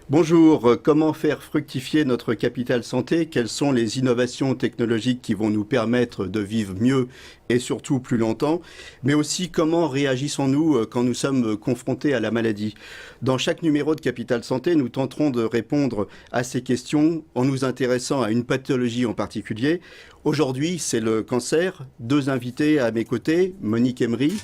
Bonjour, comment faire fructifier notre capital santé? Quelles sont les innovations technologiques qui vont nous permettre de vivre mieux et surtout plus longtemps? Mais aussi, comment réagissons-nous quand nous sommes confrontés à la maladie? Dans chaque numéro de Capital Santé, nous tenterons de répondre à ces questions en nous intéressant à une pathologie en particulier. Aujourd'hui, c'est le cancer. Deux invités à mes côtés, Monique Emery,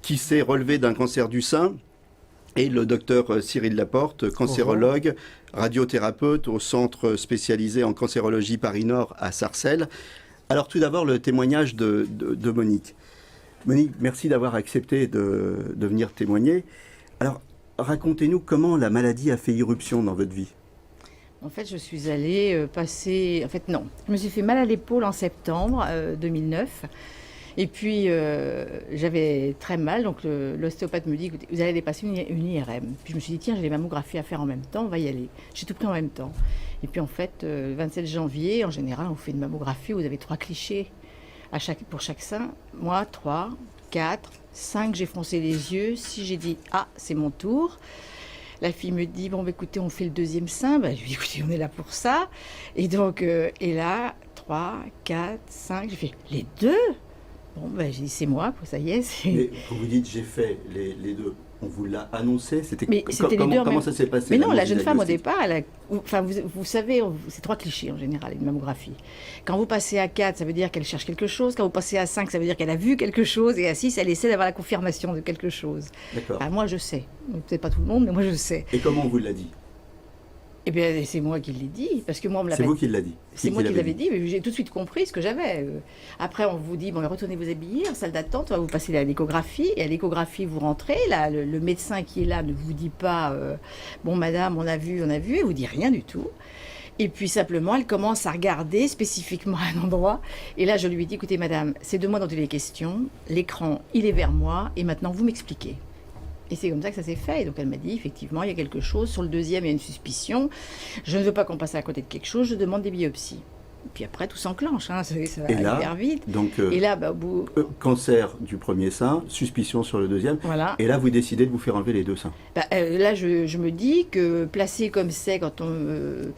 qui s'est relevée d'un cancer du sein, et le docteur Cyril Laporte, cancérologue, radiothérapeute au centre spécialisé en cancérologie Paris-Nord à Sarcelles. Alors tout d'abord, le témoignage de Monique. Monique, merci d'avoir accepté de venir témoigner. Alors, racontez-nous comment la maladie a fait irruption dans votre vie. En fait, je suis allée passer... En fait, non. Je me suis fait mal à l'épaule en septembre 2009. Et puis, j'avais très mal, donc l'ostéopathe me dit, écoutez, vous allez aller passer une IRM. Puis je me suis dit, tiens, j'ai les mammographies à faire en même temps, on va y aller. J'ai tout pris en même temps. Et puis en fait, le 27 janvier, en général, on vous fait une mammographie, vous avez 3 clichés pour chaque sein. Moi, 3, 4, 5, j'ai froncé les yeux. 6, j'ai dit, ah, c'est mon tour. La fille me dit, bon, bah, écoutez, on fait le deuxième sein. Bah, je lui dis, écoutez, on est là pour ça. Et donc, et là, 3, 4, 5, j'ai fait, les deux? Bon, ben, j'ai dit, c'est moi, ça y est. Mais quand vous dites j'ai fait les deux, on vous l'a annoncé? C'était les deux comment ça s'est passé? Mais non, la jeune femme au départ, enfin, vous savez, c'est 3 clichés en général, une mammographie. Quand vous passez à 4, ça veut dire qu'elle cherche quelque chose. Quand vous passez à 5, ça veut dire qu'elle a vu quelque chose. Et à 6, elle essaie d'avoir la confirmation de quelque chose. D'accord. Enfin, moi, je sais. Peut-être pas tout le monde, mais moi, je sais. Et comment on vous l'a dit? Eh bien, c'est moi qui l'ai dit, parce que moi, on me l'a C'est vous qui l'a dit? C'est moi qui l'avais dit, mais j'ai tout de suite compris ce que j'avais. Après, on vous dit, bon, retournez vous habiller en salle d'attente, on va vous passer à l'échographie, et à l'échographie, vous rentrez, là, le médecin qui est là ne vous dit pas, bon, madame, on a vu, il vous dit rien du tout. Et puis simplement, elle commence à regarder spécifiquement un endroit. Et là, je lui dis, écoutez, madame, c'est de moi dont il est question, l'écran, il est vers moi, et maintenant, vous m'expliquez. Et c'est comme ça que ça s'est fait. Et donc elle m'a dit, effectivement, il y a quelque chose. Sur le deuxième, il y a une suspicion. Je ne veux pas qu'on passe à côté de quelque chose. Je demande des biopsies. Et puis après, tout s'enclenche. Hein. Ça va hyper vite. Donc, et là, bah, au bout... cancer du premier sein, suspicion sur le deuxième. Voilà. Et là, vous décidez de vous faire enlever les deux seins. Bah, là, je me dis que placé comme c'est, quand on...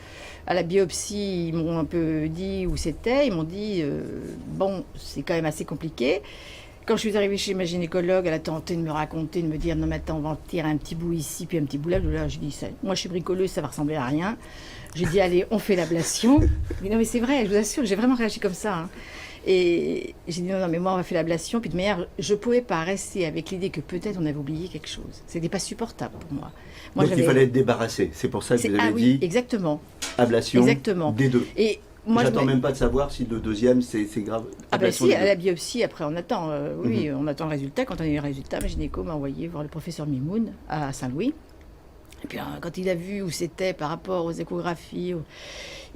à la biopsie, ils m'ont un peu dit où c'était. Ils m'ont dit, bon, c'est quand même assez compliqué. Quand je suis arrivée chez ma gynécologue, elle a tenté de me raconter, de me dire, non mais attends, on va en tirer un petit bout ici, puis un petit bout là. Là, j'ai dit, moi je suis bricoleuse, ça va ressembler à rien. J'ai dit, allez, on fait l'ablation. Mais non mais c'est vrai, je vous assure, j'ai vraiment réagi comme ça. Hein. Et j'ai dit, non mais moi on va faire l'ablation. Puis de manière, je ne pouvais pas rester avec l'idée que peut-être on avait oublié quelque chose. C'était pas supportable pour moi. Donc il fallait être débarrassé. C'est pour ça que vous avez dit, exactement. Ablation des deux. Et j'attends même pas de savoir si le deuxième c'est grave. Ah ben si, à la biopsie, après on attend, oui, on attend le résultat. Quand on a eu le résultat, ma gynéco m'a envoyé voir le professeur Mimoun à Saint-Louis. Et puis quand il a vu où c'était par rapport aux échographies,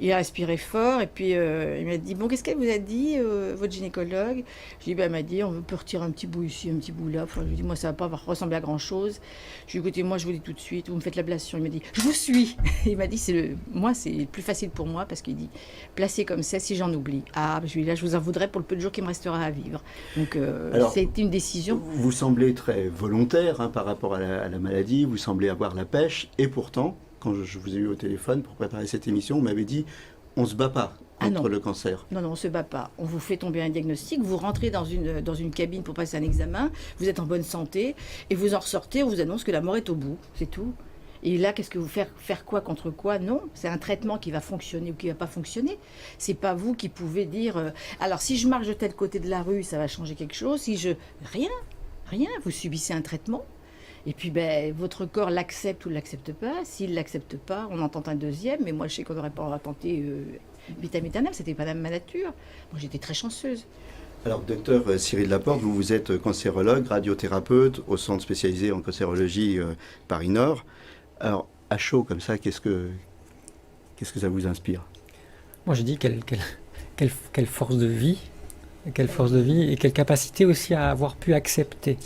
il a respiré fort et puis il m'a dit, bon, qu'est-ce qu'elle vous a dit, votre gynécologue? Je lui ai dit, elle m'a dit, on peut retirer un petit bout ici, un petit bout là. Enfin, je lui ai dit, moi ça va pas ressembler à grand-chose. Je lui ai dit, écoutez, moi je vous dis tout de suite, vous me faites l'ablation. Il m'a dit, je vous suis. Il m'a dit, moi c'est le plus facile pour moi parce qu'il dit, placé comme ça, si j'en oublie. Ah, je lui ai dit, là je vous en voudrais pour le peu de jours qui me restera à vivre. Donc c'était une décision. Vous semblez très volontaire hein, par rapport à la maladie, vous semblez avoir la pêche et pourtant, quand je vous ai eu au téléphone pour préparer cette émission, vous m'avez dit on ne se bat pas contre le cancer. Non, on ne se bat pas. On vous fait tomber un diagnostic, vous rentrez dans une cabine pour passer un examen, vous êtes en bonne santé, et vous en ressortez, on vous annonce que la mort est au bout, c'est tout. Et là, qu'est-ce que vous faire quoi contre quoi? Non, c'est un traitement qui va fonctionner ou qui ne va pas fonctionner. C'est pas vous qui pouvez dire alors si je marche de tel côté de la rue, ça va changer quelque chose. Si je rien, vous subissez un traitement. Et puis, ben, votre corps l'accepte ou ne l'accepte pas. S'il ne l'accepte pas, on en tente un deuxième. Mais moi, je sais qu'on n'aurait pas tenté vitam aeternam. C'était pas ma nature. Moi, j'étais très chanceuse. Alors, docteur Cyril Laporte, vous êtes cancérologue, radiothérapeute au centre spécialisé en cancérologie Paris-Nord. Alors, à chaud comme ça, qu'est-ce que ça vous inspire? Moi, je dis quelle force de vie, et quelle capacité aussi à avoir pu accepter.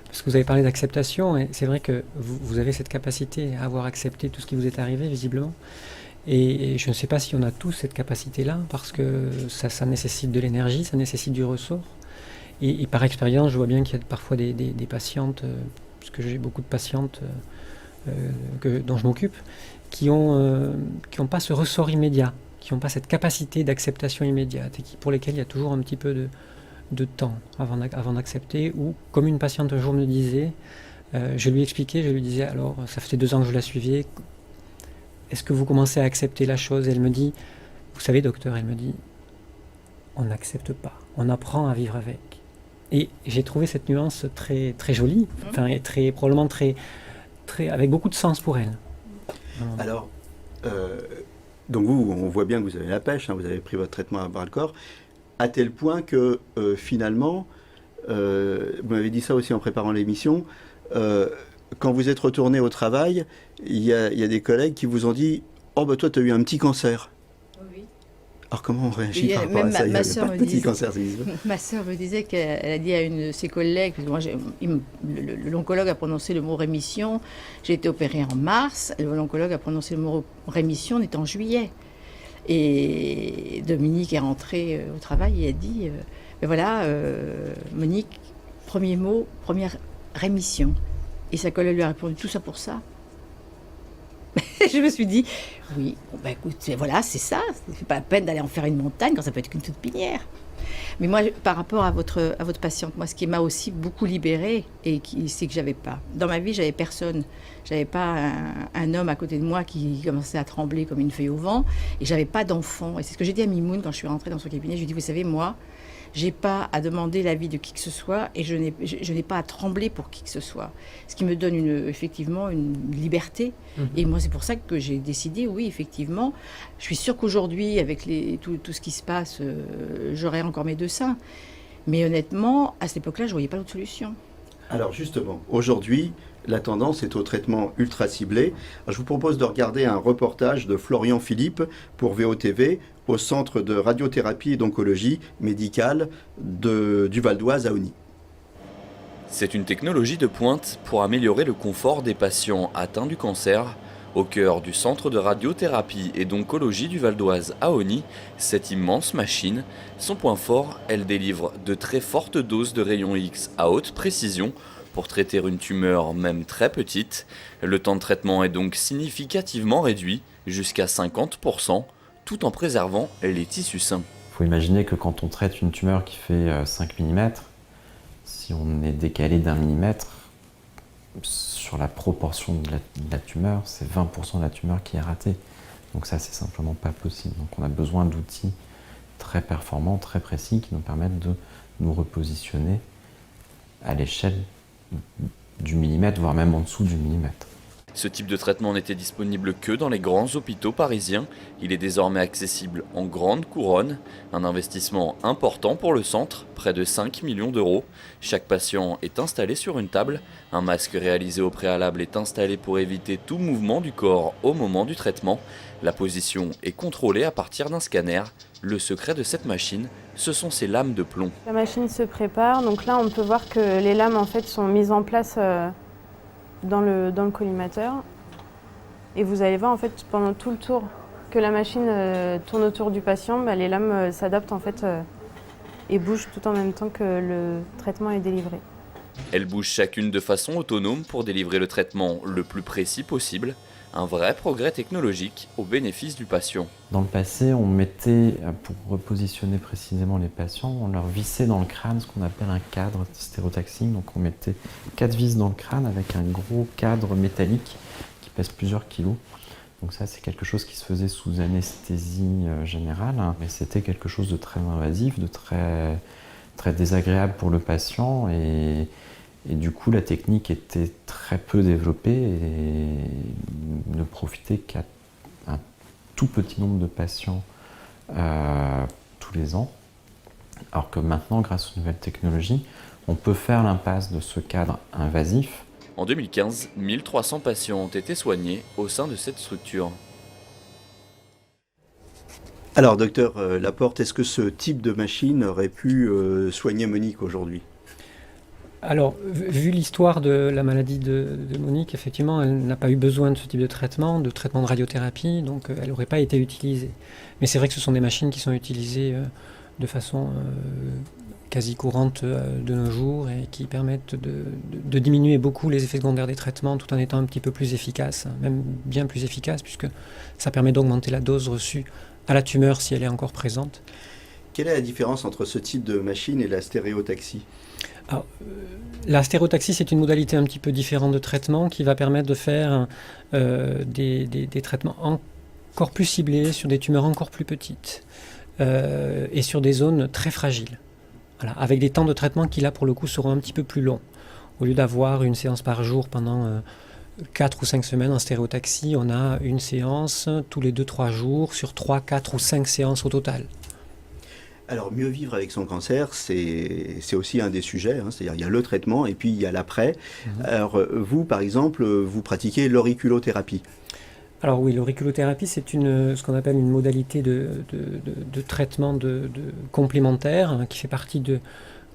Parce que vous avez parlé d'acceptation, et c'est vrai que vous avez cette capacité à avoir accepté tout ce qui vous est arrivé, visiblement. Et je ne sais pas si on a tous cette capacité-là, parce que ça nécessite de l'énergie, ça nécessite du ressort. Et par expérience, je vois bien qu'il y a parfois des patientes, parce que j'ai beaucoup de patientes dont je m'occupe, qui ont pas ce ressort immédiat, qui n'ont pas cette capacité d'acceptation immédiate et pour lesquels il y a toujours un petit peu de temps avant d'accepter. Ou comme une patiente un jour me disait, je lui expliquais, je lui disais, alors ça faisait 2 ans que je la suivais, est-ce que vous commencez à accepter la chose? Et elle me dit, vous savez docteur, elle me dit, on n'accepte pas, on apprend à vivre avec. Et j'ai trouvé cette nuance très, très jolie, enfin, et probablement très, avec beaucoup de sens pour elle. Alors, donc vous, on voit bien que vous avez la pêche, hein, vous avez pris votre traitement à bras-le-corps, à tel point que finalement, vous m'avez dit ça aussi en préparant l'émission, quand vous êtes retourné au travail, il y a des collègues qui vous ont dit « Oh, bah toi, tu as eu un petit cancer ». Alors comment on réagit par rapport à ça? Ma sœur me me disait qu'elle a dit à une de ses collègues, parce que moi, l'oncologue a prononcé le mot rémission, j'ai été opérée en mars, l'oncologue a prononcé le mot rémission, on est en juillet. Et Dominique est rentrée au travail et a dit, ben voilà, Monique, premier mot, première rémission. Et sa collègue lui a répondu, tout ça pour ça? Je me suis dit, oui, bon, bah, écoute, voilà, c'est ça. C'est pas la peine d'aller en faire une montagne quand ça peut être qu'une toute pinière. Mais moi, par rapport à votre patiente, moi, ce qui m'a aussi beaucoup libérée, c'est que j'avais pas, dans ma vie, j'avais personne. J'avais pas un homme à côté de moi qui commençait à trembler comme une feuille au vent, et j'avais pas d'enfant. Et c'est ce que j'ai dit à Mimoun quand je suis rentrée dans son cabinet. Je lui ai dit, vous savez, moi, j'ai pas à demander l'avis de qui que ce soit et je n'ai pas à trembler pour qui que ce soit. Ce qui me donne effectivement une liberté. Et moi, c'est pour ça que j'ai décidé, oui, effectivement. Je suis sûre qu'aujourd'hui, avec tout ce qui se passe, j'aurai encore mes 2 seins. Mais honnêtement, à cette époque-là, je ne voyais pas d'autre solution. Alors justement, aujourd'hui, la tendance est au traitement ultra ciblé. Alors, je vous propose de regarder un reportage de Florian Philippe pour VOTV au Centre de radiothérapie et d'oncologie médicale du Val d'Oise à Osny. C'est une technologie de pointe pour améliorer le confort des patients atteints du cancer. Au cœur du Centre de radiothérapie et d'oncologie du Val d'Oise à Osny, cette immense machine, son point fort, elle délivre de très fortes doses de rayons X à haute précision pour traiter une tumeur même très petite. Le temps de traitement est donc significativement réduit, jusqu'à 50%, tout en préservant les tissus sains. Il faut imaginer que quand on traite une tumeur qui fait 5 mm, si on est décalé d'1 millimètre, sur la proportion de la tumeur, c'est 20% de la tumeur qui est ratée. Donc ça, c'est simplement pas possible. Donc on a besoin d'outils très performants, très précis, qui nous permettent de nous repositionner à l'échelle du millimètre, voire même en dessous du millimètre. Ce type de traitement n'était disponible que dans les grands hôpitaux parisiens. Il est désormais accessible en grande couronne. Un investissement important pour le centre, près de 5 millions d'euros. Chaque patient est installé sur une table. Un masque réalisé au préalable est installé pour éviter tout mouvement du corps au moment du traitement. La position est contrôlée à partir d'un scanner. Le secret de cette machine, ce sont ces lames de plomb. La machine se prépare. Donc là, on peut voir que les lames en fait sont mises en place dans le collimateur, et vous allez voir en fait pendant tout le tour que la machine tourne autour du patient, les lames s'adaptent en fait et bougent tout en même temps que le traitement est délivré. Elles bougent chacune de façon autonome pour délivrer le traitement le plus précis possible. Un vrai progrès technologique au bénéfice du patient. Dans le passé, on mettait, pour repositionner précisément les patients, on leur vissait dans le crâne ce qu'on appelle un cadre stéréotaxique. Donc on mettait 4 vis dans le crâne avec un gros cadre métallique qui pèse plusieurs kilos. Donc ça, c'est quelque chose qui se faisait sous anesthésie générale, mais c'était quelque chose de très invasif, de très, très désagréable pour le patient. Et du coup, la technique était très peu développée et ne profitait qu'à un tout petit nombre de patients tous les ans. Alors que maintenant, grâce aux nouvelles technologies, on peut faire l'impasse de ce cadre invasif. En 2015, 1300 patients ont été soignés au sein de cette structure. Alors, docteur Laporte, est-ce que ce type de machine aurait pu soigner Monique aujourd'hui ? Alors, vu l'histoire de la maladie de Monique, effectivement, elle n'a pas eu besoin de ce type de traitement de radiothérapie, donc elle n'aurait pas été utilisée. Mais c'est vrai que ce sont des machines qui sont utilisées de façon quasi courantes de nos jours et qui permettent de diminuer beaucoup les effets secondaires des traitements tout en étant un petit peu plus efficaces, même bien plus efficaces, puisque ça permet d'augmenter la dose reçue à la tumeur si elle est encore présente. Quelle est la différence entre ce type de machine et la stéréotaxie ? Alors, la stéréotaxie, c'est une modalité un petit peu différente de traitement qui va permettre de faire des traitements encore plus ciblés sur des tumeurs encore plus petites et sur des zones très fragiles. Voilà, avec des temps de traitement qui, là, pour le coup, seront un petit peu plus longs. Au lieu d'avoir une séance par jour pendant 4 ou 5 semaines en stéréotaxie, on a une séance tous les 2-3 jours sur 3, 4 ou 5 séances au total. Alors, mieux vivre avec son cancer, c'est aussi un des sujets, hein, c'est-à-dire il y a le traitement et puis il y a l'après. Alors, vous, par exemple, vous pratiquez l'auriculothérapie. Alors oui, l'auriculothérapie, c'est ce qu'on appelle une modalité de traitement complémentaire hein, qui fait partie de,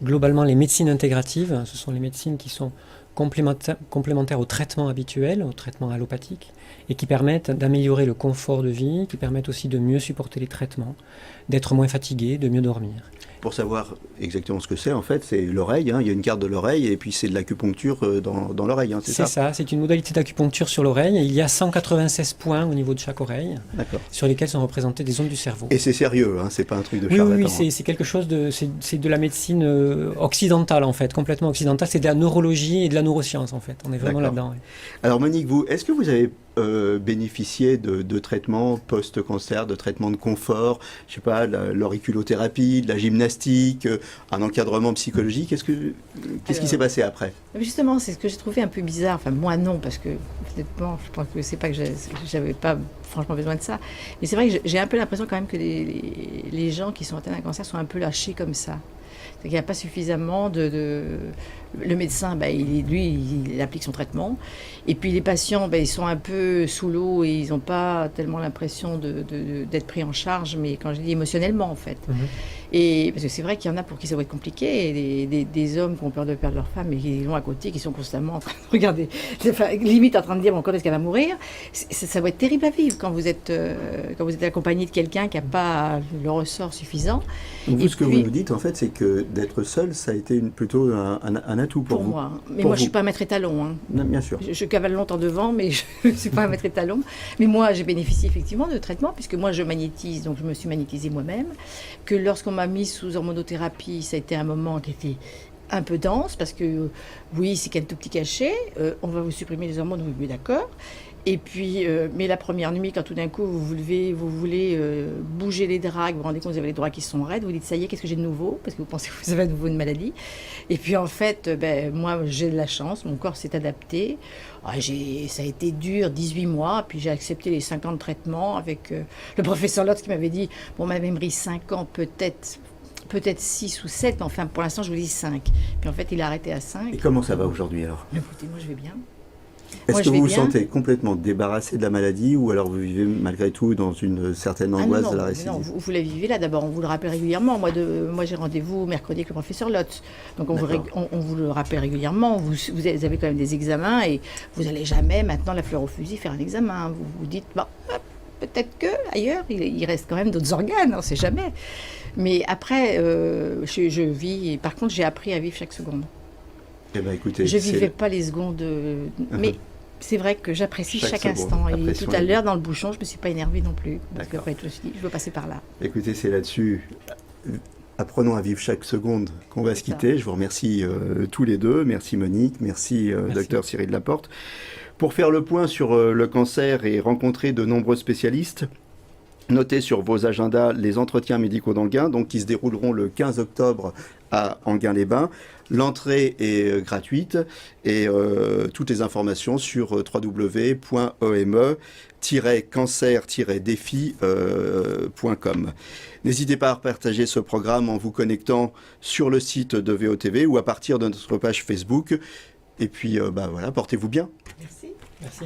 globalement, les médecines intégratives. Ce sont les médecines qui sont complémentaires au traitement habituel, au traitement allopathique, et qui permettent d'améliorer le confort de vie, qui permettent aussi de mieux supporter les traitements, d'être moins fatigué, de mieux dormir. Pour savoir exactement ce que c'est, en fait, c'est l'oreille, hein, il y a une carte de l'oreille et puis c'est de l'acupuncture dans l'oreille, hein, c'est ça ? C'est ça, c'est une modalité d'acupuncture sur l'oreille. Il y a 196 points au niveau de chaque oreille, sur lesquels sont représentées des zones du cerveau. Et c'est sérieux, hein, c'est pas un truc de charlatan. Oui, c'est quelque chose c'est de la médecine occidentale en fait, complètement occidentale. C'est de la neurologie et de la neuroscience en fait. On est vraiment là-dedans. Oui. Alors Monique, est-ce que vous avez bénéficié de traitements post-cancer, de traitements de confort, je sais pas, l'auriculothérapie, de la gymnastique, un encadrement psychologique, qu'est-ce qui s'est passé après ? Justement, c'est ce que j'ai trouvé un peu bizarre. Enfin, moi non, parce que honnêtement, je pense que c'est pas que j'avais pas franchement besoin de ça. Mais c'est vrai que j'ai un peu l'impression quand même que les gens qui sont atteints d'un cancer sont un peu lâchés comme ça. Il n'y a pas suffisamment le médecin, il applique son traitement. Et puis les patients, ils sont un peu sous l'eau et ils n'ont pas tellement l'impression d'être pris en charge, mais quand je dis émotionnellement en fait. Et parce que c'est vrai qu'il y en a pour qui ça va être compliqué, des hommes qui ont peur de perdre leur femme et qui l'ont à côté, qui sont constamment en train de regarder, limite en train de dire quand est-ce qu'elle va mourir. Ça va être terrible à vivre quand vous êtes accompagné de quelqu'un qui n'a pas le ressort suffisant. Vous, ce que vous nous dites en fait, c'est que d'être seul, ça a été plutôt un atout pour vous. Moi. Mais moi, je ne suis pas un maître étalon. Hein. Non, bien sûr. Je cavale longtemps devant, mais je ne suis pas un maître étalon. Mais moi, j'ai bénéficié effectivement de traitements, puisque moi, je magnétise, donc je me suis magnétisée moi-même. Que lorsqu'on m'a mise sous hormonothérapie, ça a été un moment qui était un peu dense, parce que oui, c'est qu'un tout petit cachet, on va vous supprimer les hormones, oui, d'accord. Et puis, mais la première nuit, quand tout d'un coup vous vous levez, vous voulez bouger les draps, vous vous rendez compte que vous avez les draps qui sont raides, vous dites ça y est, qu'est-ce que j'ai de nouveau ? Parce que vous pensez que vous avez à nouveau une maladie. Et puis en fait, moi j'ai de la chance, mon corps s'est adapté. Ça a été dur, 18 mois, puis j'ai accepté les 5 ans de traitement avec le professeur Lotz qui m'avait dit, bon, ma memory 5 ans peut-être 6 ou 7, mais enfin pour l'instant je vous dis 5. Puis en fait il a arrêté à 5. Et comment ça va aujourd'hui alors ? Écoutez, moi je vais bien. Est-ce que vous vous sentez complètement débarrassé de la maladie ou alors vous vivez malgré tout dans une certaine angoisse de la récidive ? Non, vous la vivez là. D'abord, on vous le rappelle régulièrement. Moi j'ai rendez-vous mercredi avec le professeur Lotz. Donc on vous le rappelle régulièrement. Vous avez quand même des examens et vous n'allez jamais maintenant la fleur au fusil faire un examen. Vous vous dites, peut-être qu'ailleurs, il reste quand même d'autres organes, on ne sait jamais. Mais après, je vis. Et par contre, j'ai appris à vivre chaque seconde. Eh ben, écoutez, je ne vivais pas les secondes, mais c'est vrai que j'apprécie chaque instant. Et tout à l'heure, dans le bouchon, je ne me suis pas énervée non plus. Parce qu'après, je me suis dit, je veux passer par là. Écoutez, c'est là-dessus. Apprenons à vivre chaque seconde qu'on va se quitter. Je vous remercie tous les deux. Merci Monique, merci. Dr Cyril Laporte. Pour faire le point sur le cancer et rencontrer de nombreux spécialistes, notez sur vos agendas les entretiens médicaux d'Enghien, donc qui se dérouleront le 15 octobre à Enghien-les-Bains. L'entrée est gratuite et toutes les informations sur www.ome-cancer-défi.com. N'hésitez pas à partager ce programme en vous connectant sur le site de VOTV ou à partir de notre page Facebook. Et puis, voilà, portez-vous bien. Merci. Merci.